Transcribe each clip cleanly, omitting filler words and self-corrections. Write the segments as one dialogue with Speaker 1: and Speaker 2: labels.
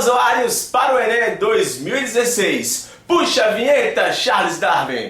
Speaker 1: Protozoários para o Enem 2016. Puxa a vinheta, Charles Darwin.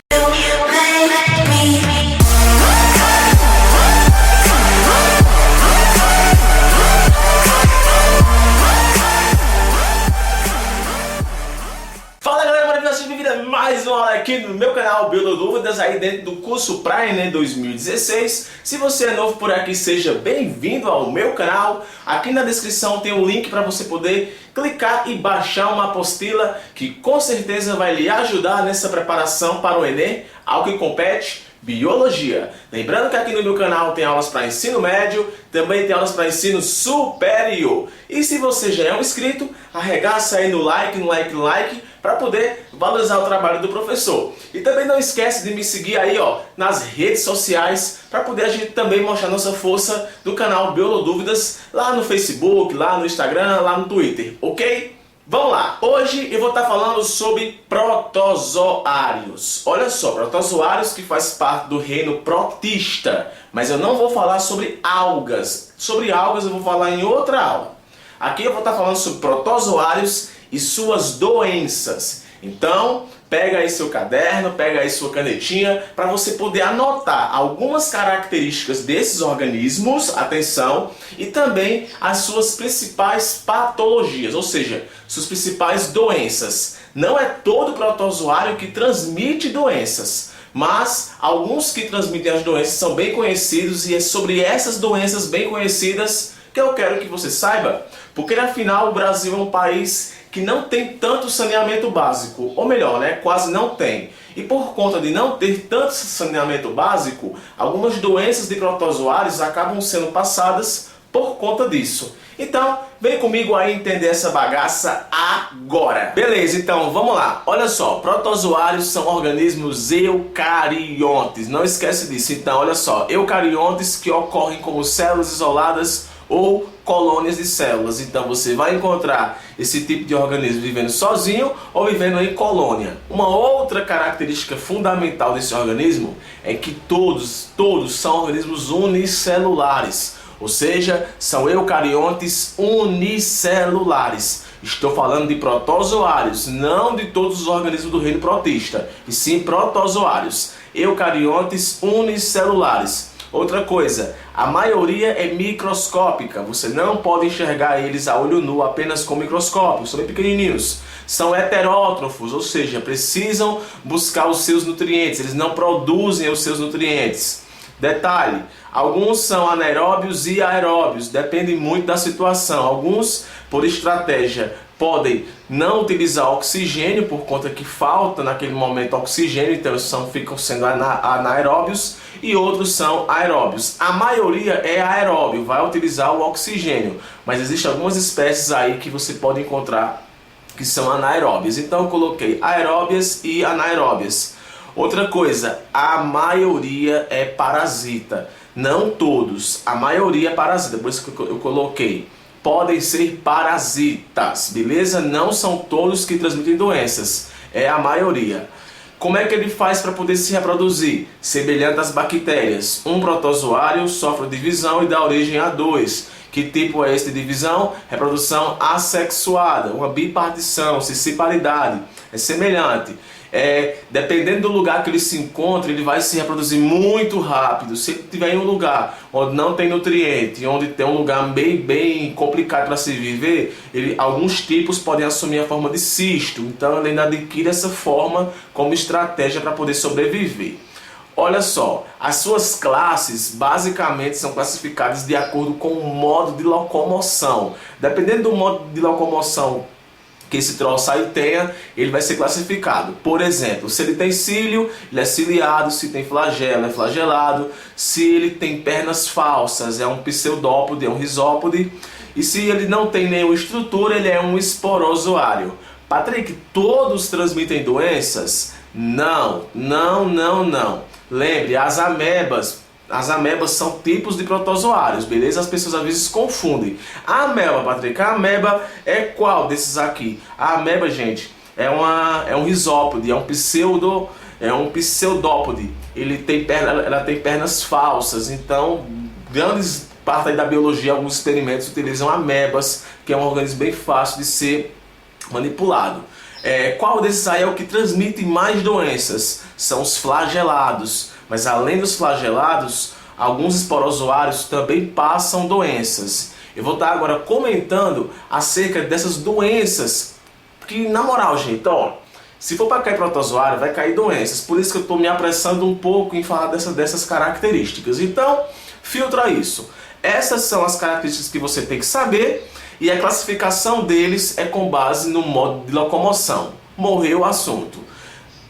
Speaker 1: Fala galera maravilhosa, bem-vinda a mais uma aula aqui no meu canal Biolodúvidas, aí dentro do curso para Enem 2016. Se você é novo por aqui, seja bem-vindo ao meu canal. Aqui na descrição tem um link para você poder clicar e baixar uma apostila que com certeza vai lhe ajudar nessa preparação para o Enem, ao que compete Biologia. Lembrando que aqui no meu canal tem aulas para ensino médio, também tem aulas para ensino superior. E se você já é um inscrito, arregaça aí no like, para poder valorizar o trabalho do professor. E também não esquece de me seguir aí nas redes sociais, para poder a gente também mostrar nossa força do canal Biolodúvidas lá no Facebook, lá no Instagram, lá no Twitter, ok? Vamos lá! Hoje eu vou estar falando sobre protozoários. Olha só, protozoários que faz parte do reino protista, mas eu não vou falar sobre algas. Sobre algas eu vou falar em outra aula. Aqui eu vou estar falando sobre protozoários e suas doenças. Então, pega aí seu caderno, pega aí sua canetinha, para você poder anotar algumas características desses organismos, atenção, e também as suas principais patologias, ou seja, suas principais doenças. Não é todo protozoário que transmite doenças, mas alguns que transmitem as doenças são bem conhecidos, e é sobre essas doenças bem conhecidas que eu quero que você saiba, porque afinal o Brasil é um país que não tem tanto saneamento básico, ou melhor, quase não tem. E por conta de não ter tanto saneamento básico, algumas doenças de protozoários acabam sendo passadas por conta disso. Então, vem comigo aí entender essa bagaça agora. Beleza, então vamos lá. Olha só, protozoários são organismos eucariontes. Não esquece disso. Então, olha só, eucariontes que ocorrem como células isoladas ou colônias de células. Então você vai encontrar esse tipo de organismo vivendo sozinho ou vivendo em colônia. Uma outra característica fundamental desse organismo é que todos são organismos unicelulares, ou seja, são eucariontes unicelulares. Estou falando de protozoários, não de todos os organismos do reino protista, e sim protozoários, eucariontes unicelulares. Outra coisa, a maioria é microscópica, você não pode enxergar eles a olho nu apenas com microscópio, são bem pequenininhos. São heterótrofos, ou seja, precisam buscar os seus nutrientes, eles não produzem os seus nutrientes. Detalhe, alguns são anaeróbios e aeróbios, depende muito da situação. Alguns, por estratégia, podem não utilizar oxigênio por conta que falta naquele momento oxigênio, então eles ficam sendo anaeróbios, e outros são aeróbios. A maioria é aeróbio, vai utilizar o oxigênio, mas existem algumas espécies aí que você pode encontrar que são anaeróbias. Então eu coloquei aeróbias e anaeróbias. Outra coisa, a maioria é parasita. Não todos, a maioria é parasita, por isso que eu coloquei. Podem ser parasitas, beleza? Não são todos que transmitem doenças, é a maioria. Como é que ele faz para poder se reproduzir? Semelhante às bactérias. Um protozoário sofre divisão e dá origem a dois. Que tipo é esse de divisão? Reprodução assexuada, uma bipartição, cisparidade. É semelhante. Dependendo do lugar que ele se encontra, ele vai se reproduzir muito rápido. Se ele estiver em um lugar onde não tem nutriente, onde tem um lugar bem complicado para se viver, alguns tipos podem assumir a forma de cisto. Então ele ainda adquire essa forma como estratégia para poder sobreviver. Olha só, as suas classes basicamente são classificadas de acordo com o modo de locomoção. Dependendo do modo de locomoção que esse troço aí tenha, ele vai ser classificado. Por exemplo, se ele tem cílio, ele é ciliado. Se tem flagelo, é flagelado. Se ele tem pernas falsas, é um pseudópode, é um risópode. E se ele não tem nenhuma estrutura, ele é um esporozoário. Patrick, todos transmitem doenças? Não. Lembre, as amebas são tipos de protozoários, beleza? As pessoas às vezes confundem. A ameba, Patrick, a ameba é qual desses aqui? A ameba, gente, é um risópode, é um pseudópode. Ela tem pernas falsas, então grandes parte da biologia, alguns experimentos utilizam amebas, que é um organismo bem fácil de ser manipulado. Qual desses aí é o que transmite mais doenças? São os flagelados. Mas além dos flagelados, alguns esporozoários também passam doenças. Eu vou estar agora comentando acerca dessas doenças que, na moral, gente, ó, se for para cair protozoário, vai cair doenças. Por isso que eu estou me apressando um pouco em falar dessas características. Então, filtra isso. Essas são as características que você tem que saber e a classificação deles é com base no modo de locomoção. Morreu o assunto.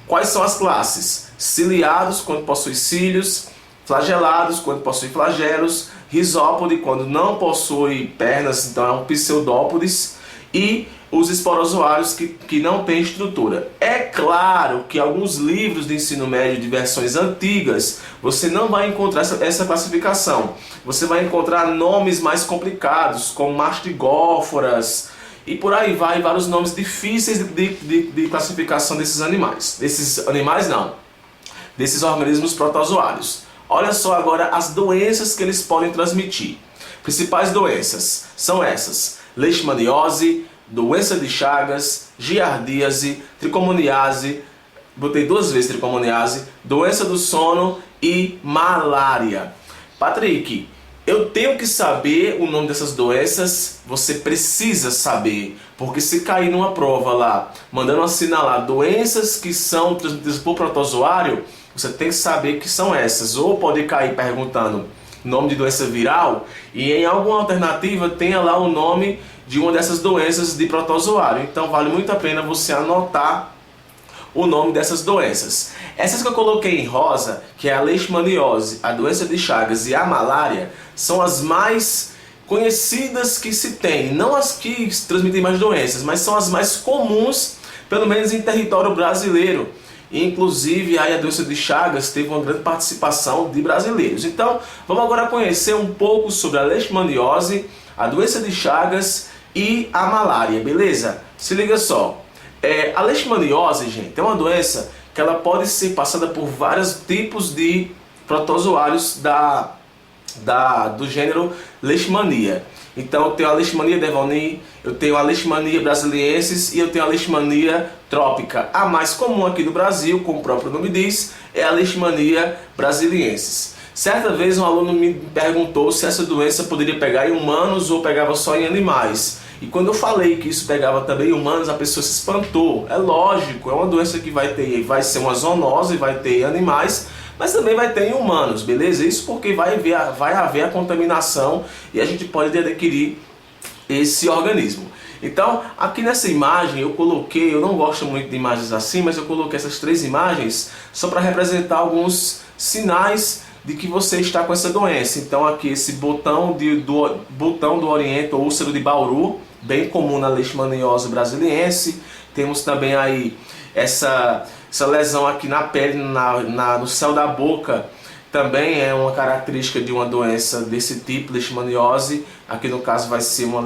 Speaker 1: Quais são as classes? Ciliados, quando possui cílios. Flagelados, quando possui flagelos. Risópode, quando não possui pernas, então é um pseudópodes. E os esporozoários que não têm estrutura. É claro que alguns livros de ensino médio de versões antigas você não vai encontrar essa classificação. Você vai encontrar nomes mais complicados, como mastigóforas e por aí vai, vários nomes difíceis de classificação desses animais. Desses organismos protozoários. Olha só agora as doenças que eles podem transmitir. Principais doenças são essas: leishmaniose, doença de Chagas, giardíase, tricomoniase, botei 2 vezes tricomoniase, doença do sono e malária. Patrick, eu tenho que saber o nome dessas doenças? Você precisa saber, porque se cair numa prova lá, mandando assinalar doenças que são transmitidas por protozoário, você tem que saber que são essas. Ou pode cair perguntando nome de doença viral e em alguma alternativa tenha lá o nome de uma dessas doenças de protozoário. Então vale muito a pena você anotar o nome dessas doenças. Essas que eu coloquei em rosa, que é a leishmaniose, a doença de Chagas e a malária, são as mais conhecidas que se tem. Não as que transmitem mais doenças, mas são as mais comuns, pelo menos em território brasileiro. Inclusive aí a doença de Chagas teve uma grande participação de brasileiros. Então vamos agora conhecer um pouco sobre a leishmaniose, a doença de Chagas e a malária, beleza? Se liga só. A leishmaniose, gente, é uma doença que ela pode ser passada por vários tipos de protozoários do gênero Leishmania. Então eu tenho a Leishmania devoni, eu tenho a Leishmania brasiliensis e eu tenho a Leishmania trópica. A mais comum aqui no Brasil, como o próprio nome diz, é a Leishmania brasiliensis. Certa vez um aluno me perguntou se essa doença poderia pegar em humanos ou pegava só em animais. E quando eu falei que isso pegava também em humanos, a pessoa se espantou. É lógico, é uma doença que vai ser uma zoonose, vai ter em animais, mas também vai ter em humanos, beleza? Isso porque vai haver a contaminação e a gente pode adquirir esse organismo. Então, aqui nessa imagem eu coloquei, eu não gosto muito de imagens assim, mas eu coloquei essas 3 imagens só para representar alguns sinais de que você está com essa doença. Então aqui esse botão do Oriente, ou úlcero de Bauru, bem comum na leishmaniose brasiliense. Temos também aí essa lesão aqui na pele, no céu da boca, também é uma característica de uma doença desse tipo, leishmaniose. Aqui no caso vai ser uma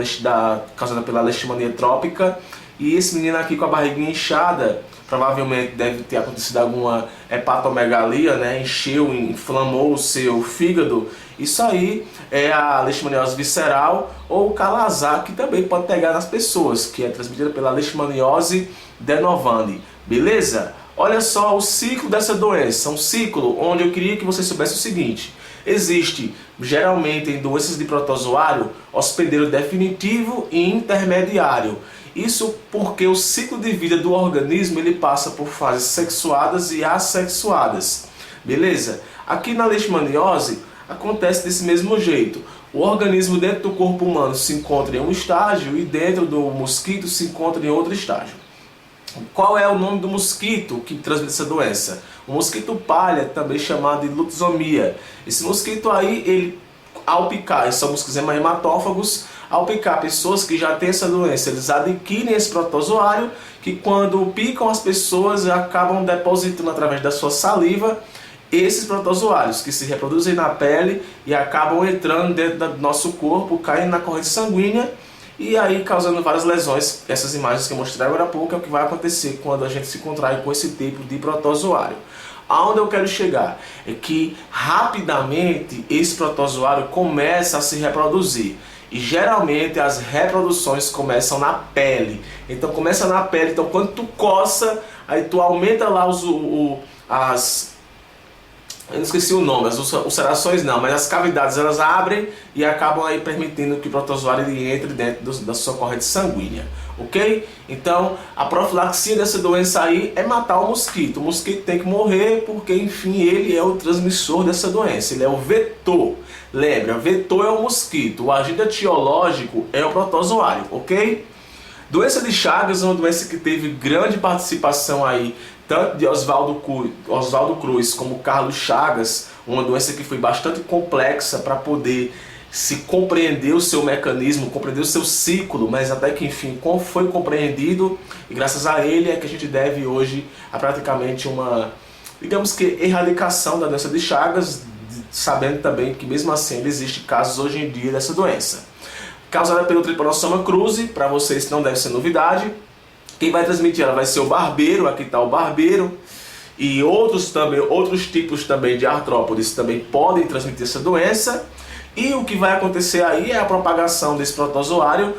Speaker 1: causada pela leishmania trópica. E esse menino aqui com a barriguinha inchada, provavelmente deve ter acontecido alguma hepatomegalia, né? Encheu, inflamou o seu fígado. Isso aí é a leishmaniose visceral ou calazar, que também pode pegar nas pessoas, que é transmitida pela leishmaniose denovani. Beleza? Olha só o ciclo dessa doença, um ciclo onde eu queria que você soubesse o seguinte: existe, geralmente em doenças de protozoário, hospedeiro definitivo e intermediário. Isso porque o ciclo de vida do organismo ele passa por fases sexuadas e assexuadas. Beleza? Aqui na leishmaniose acontece desse mesmo jeito. O organismo dentro do corpo humano se encontra em um estágio e dentro do mosquito se encontra em outro estágio. Qual é o nome do mosquito que transmite essa doença? O mosquito palha, também chamado de lutzomia. Esse mosquito aí, ele, ao picar, são mosquitos hematófagos, ao picar pessoas que já têm essa doença, eles adquirem esse protozoário, que quando picam as pessoas, acabam depositando através da sua saliva esses protozoários, que se reproduzem na pele e acabam entrando dentro do nosso corpo, caindo na corrente sanguínea, e aí causando várias lesões. Essas imagens que eu mostrei agora há pouco é o que vai acontecer quando a gente se contrai com esse tipo de protozoário. Aonde eu quero chegar é que rapidamente esse protozoário começa a se reproduzir. E geralmente as reproduções começam na pele. Então começa na pele, então quando tu coça, aí tu aumenta lá eu não esqueci o nome, as ulcerações não, mas as cavidades elas abrem e acabam aí permitindo que o protozoário ele entre dentro da sua corrente sanguínea, ok? Então a profilaxia dessa doença aí é matar o mosquito tem que morrer porque enfim ele é o transmissor dessa doença, ele é o vetor. Lembra, vetor é o mosquito, o agente etiológico é o protozoário, ok? Doença de Chagas é uma doença que teve grande participação aí, tanto de Oswaldo Cruz como Carlos Chagas, uma doença que foi bastante complexa para poder se compreender o seu mecanismo, compreender o seu ciclo, mas até que enfim foi compreendido e graças a ele é que a gente deve hoje a praticamente uma, digamos que, erradicação da doença de Chagas, sabendo também que mesmo assim ainda existem casos hoje em dia dessa doença. Causada pelo Trypanosoma cruzi, para vocês não deve ser novidade. Quem vai transmitir ela vai ser o barbeiro, aqui está o barbeiro. E outros tipos também de artrópodes também podem transmitir essa doença. E o que vai acontecer aí é a propagação desse protozoário,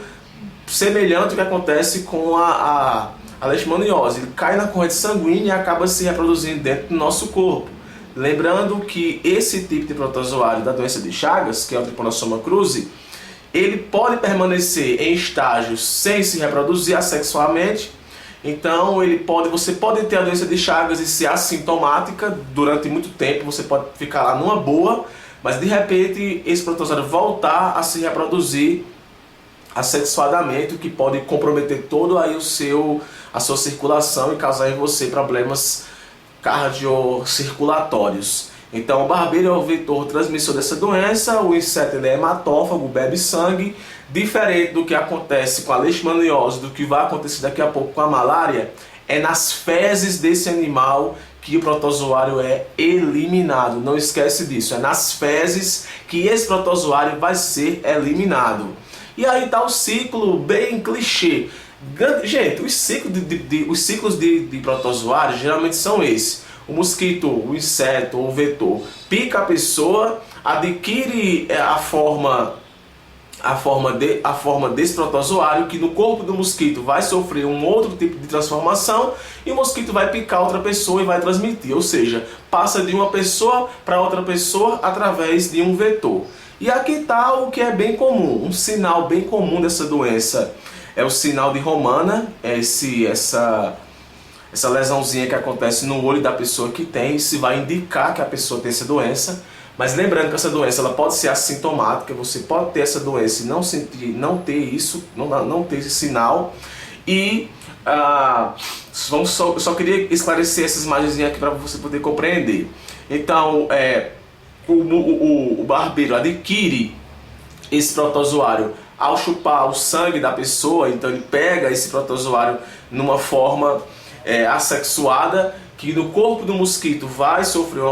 Speaker 1: semelhante ao que acontece com a leishmaniose. Ele cai na corrente sanguínea e acaba se reproduzindo dentro do nosso corpo. Lembrando que esse tipo de protozoário da doença de Chagas, que é o Trypanosoma cruzi, ele pode permanecer em estágios sem se reproduzir assexualmente. Então você pode ter a doença de Chagas e ser assintomática durante muito tempo, você pode ficar lá numa boa, mas de repente esse protozoário voltar a se reproduzir assexuadamente, o que pode comprometer todo aí a sua circulação e causar em você problemas cardiocirculatórios. Então o barbeiro é o vetor transmissor dessa doença, o inseto ele é hematófago, bebe sangue, diferente do que acontece com a leishmaniose, do que vai acontecer daqui a pouco com a malária, é nas fezes desse animal que o protozoário é eliminado. Não esquece disso, é nas fezes que esse protozoário vai ser eliminado. E aí está o ciclo bem clichê. Gente, os ciclos de protozoários geralmente são esses. O mosquito, o inseto ou o vetor pica a pessoa, adquire a forma desse protozoário, que no corpo do mosquito vai sofrer um outro tipo de transformação e o mosquito vai picar outra pessoa e vai transmitir, ou seja, passa de uma pessoa para outra pessoa através de um vetor. E aqui está o que é bem comum, um sinal bem comum dessa doença é o sinal de Romana, essa lesãozinha que acontece no olho da pessoa que tem, isso vai indicar que a pessoa tem essa doença. Mas lembrando que essa doença ela pode ser assintomática, você pode ter essa doença e não ter esse sinal. E só queria esclarecer essas imagenzinhas aqui para você poder compreender. Então, o barbeiro adquire esse protozoário ao chupar o sangue da pessoa, então ele pega esse protozoário numa forma assexuada, que no corpo do mosquito vai sofrer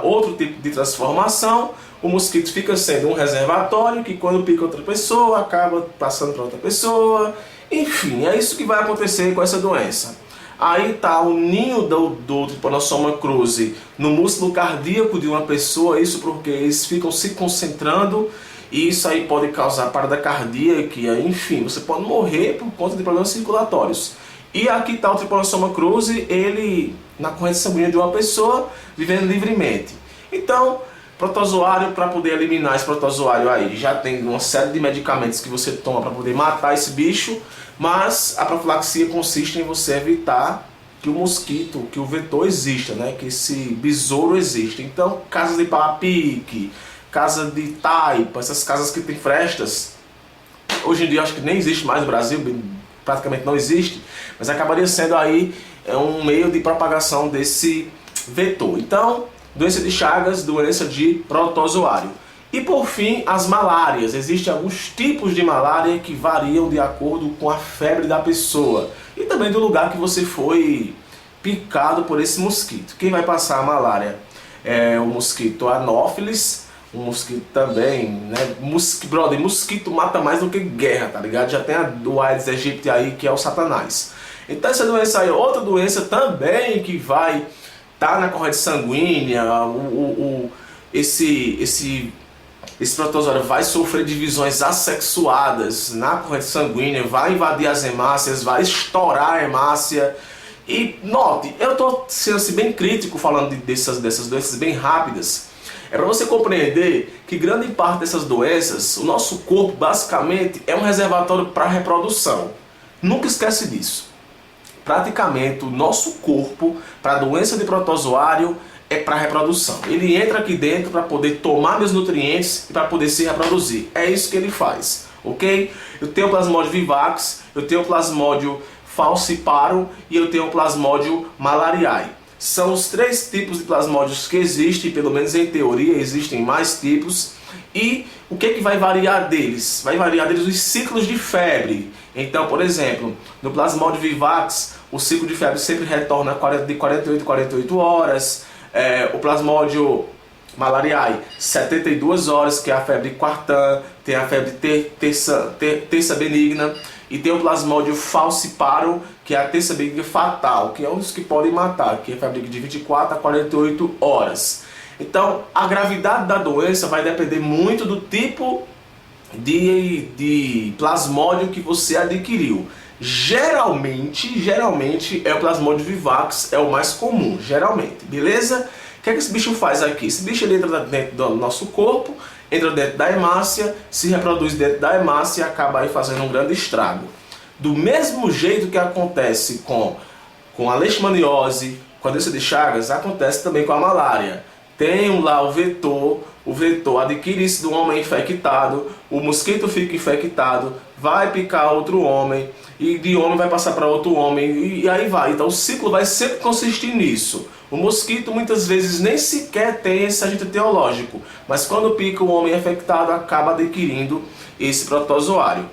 Speaker 1: outro tipo de transformação. O mosquito fica sendo um reservatório que quando pica outra pessoa acaba passando para outra pessoa. Enfim, é isso que vai acontecer com essa doença. Aí está o ninho do Trypanosoma cruzi no músculo cardíaco de uma pessoa, isso porque eles ficam se concentrando e isso aí pode causar parada cardíaca, enfim, você pode morrer por conta de problemas circulatórios. E aqui está o Trypanosoma cruzi, ele na corrente sanguínea de uma pessoa, vivendo livremente. Então, protozoário, para poder eliminar esse protozoário aí, já tem uma série de medicamentos que você toma para poder matar esse bicho, mas a profilaxia consiste em você evitar que o mosquito, que o vetor exista, né? Que esse besouro exista. Então, casas de pau-a-pique, casa de taipa, essas casas que tem frestas, hoje em dia acho que nem existe mais no Brasil, praticamente não existe, mas acabaria sendo aí um meio de propagação desse vetor. Então, doença de Chagas, doença de protozoário. E por fim, as malárias. Existem alguns tipos de malária que variam de acordo com a febre da pessoa e também do lugar que você foi picado por esse mosquito. Quem vai passar a malária é o mosquito Anopheles, um mosquito também, né? Mosquito mata mais do que guerra, tá ligado? Já tem do Aedes aegypti aí, que é o Satanás. Então essa doença aí é outra doença também que vai estar na corrente sanguínea, esse esse protozoário vai sofrer divisões assexuadas na corrente sanguínea, vai invadir as hemácias, vai estourar a hemácia. E note, eu estou sendo assim, bem crítico falando dessas doenças bem rápidas. É para você compreender que grande parte dessas doenças, o nosso corpo basicamente é um reservatório para reprodução. Nunca esquece disso. Praticamente o nosso corpo, para a doença de protozoário, é para reprodução. Ele entra aqui dentro para poder tomar meus nutrientes e para poder se reproduzir. É isso que ele faz, ok? Eu tenho o Plasmodium vivax, eu tenho o Plasmodium falciparum e eu tenho o Plasmodium malariae. São os 3 tipos de plasmódios que existem, pelo menos em teoria, existem mais tipos. E o que vai variar deles? Vai variar deles os ciclos de febre. Então, por exemplo, no Plasmodium vivax, o ciclo de febre sempre retorna de 48 a 48 horas. O Plasmodium malariae, 72 horas, que é a febre quartã, tem a febre terça benigna. E tem o Plasmodium falciparum, que é a terça benigna fatal, que é um dos que podem matar, que é a febre de 24 a 48 horas. Então, a gravidade da doença vai depender muito do tipo de plasmódio que você adquiriu. Geralmente é o Plasmodium vivax, é o mais comum, geralmente, beleza? O que é que esse bicho faz aqui? Esse bicho ele entra dentro do nosso corpo, entra dentro da hemácia, se reproduz dentro da hemácia e acaba aí fazendo um grande estrago. Do mesmo jeito que acontece com a leishmaniose, com a doença de Chagas, acontece também com a malária. Tem lá o vetor adquire isso do homem infectado, o mosquito fica infectado, vai picar outro homem, e de homem vai passar para outro homem, e aí vai. Então o ciclo vai sempre consistir nisso. O mosquito muitas vezes nem sequer tem esse agente etiológico, mas quando pica o homem infectado acaba adquirindo esse protozoário.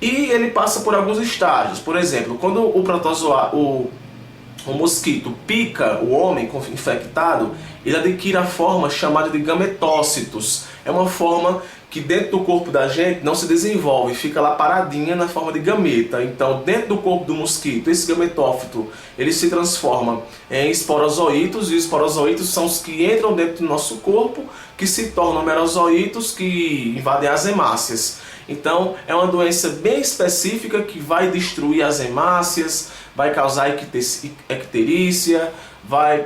Speaker 1: E ele passa por alguns estágios. Por exemplo, quando o mosquito pica o homem infectado, ele adquire a forma chamada de gametócitos. É uma forma que dentro do corpo da gente não se desenvolve, fica lá paradinha na forma de gameta. Então, dentro do corpo do mosquito, esse gametófito, ele se transforma em esporozoítos, e os esporozoítos são os que entram dentro do nosso corpo, que se tornam merozoítos, que invadem as hemácias. Então, é uma doença bem específica que vai destruir as hemácias, vai causar icterícia, vai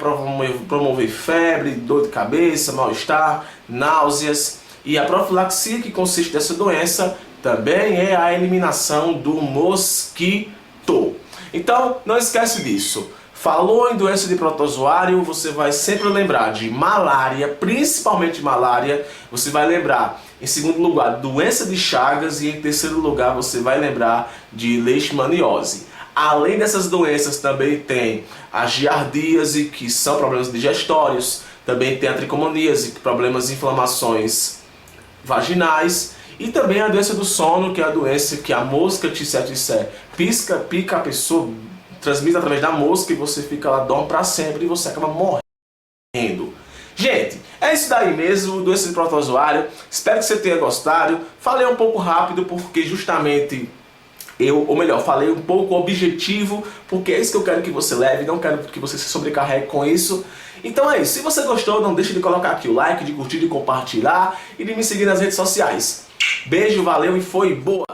Speaker 1: promover febre, dor de cabeça, mal-estar, náuseas. E a profilaxia que consiste dessa doença também é a eliminação do mosquito. Então, não esquece disso. Falou em doença de protozoário, você vai sempre lembrar de malária, principalmente malária. Você vai lembrar, em segundo lugar, doença de Chagas, e em terceiro lugar você vai lembrar de leishmaniose. Além dessas doenças também tem a giardíase, que são problemas digestórios, também tem a tricomoníase, problemas de inflamações vaginais, e também a doença do sono, que é a doença que a mosca Tissé pica a pessoa, transmite através da mosca, e você fica lá, dorme para sempre e você acaba morrendo. Gente, é isso daí mesmo, doença de protozoário. Espero que você tenha gostado. Falei um pouco rápido porque justamente falei um pouco objetivo, porque é isso que eu quero que você leve, não quero que você se sobrecarregue com isso. Então é isso, se você gostou, não deixe de colocar aqui o like, de curtir, de compartilhar e de me seguir nas redes sociais. Beijo, valeu e foi boa!